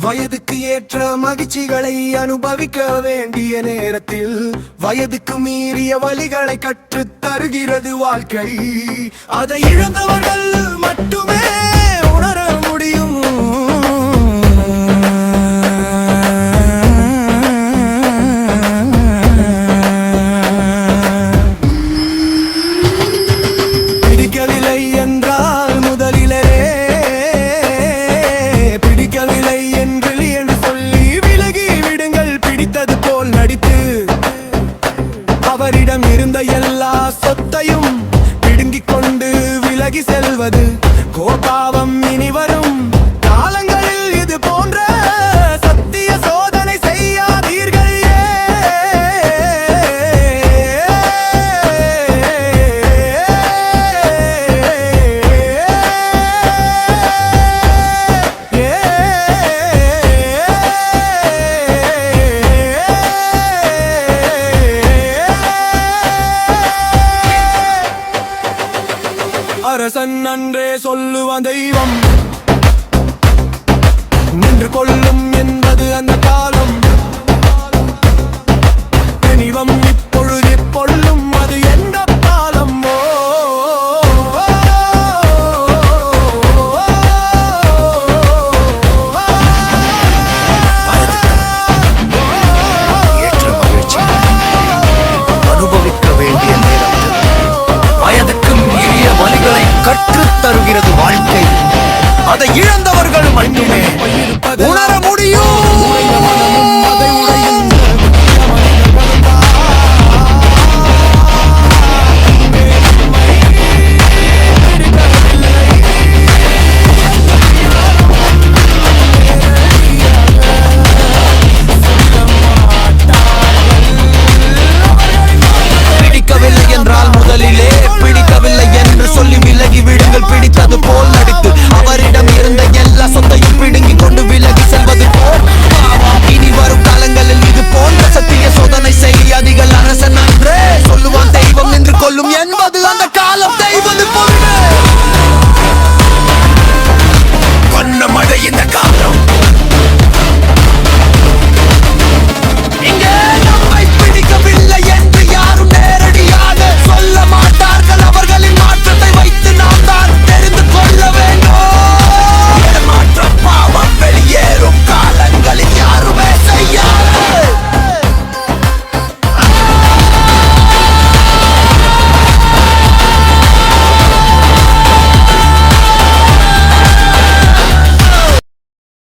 வயதுக்கு ஏற்ற மகிழ்ச்சிகளை அனுபவிக்க வேண்டிய நேரத்தில் வயதுக்கு மீறிய வழிகளை கற்றுத் தருகிறது வாழ்க்கை. அதை இழந்தவர்கள் மட்டுமே உணர முடியும். பிடிக்கவில்லை என்றால் முதலிலே பிடிக்கவில்லை என்று சொல்லி விலகி விடுங்கள். பிடித்தது போல் நடித்து அவரிடம் இருந்த எல்லா சொத்தையும் பிடுங்கிக் கொண்டு விலகி செல்வது கோபாவம். இனி வரும் காலங்களில் இது போன்ற சத்திய சோதனை செய்யாதீர்கள். அரசன் அன்றே சொல்லுவான் தெய்வம் நின்று கொள்ளும் என்பது அந்த காலம். தெய்வம் இப்பொழுது கொள்ளும் அது என்ன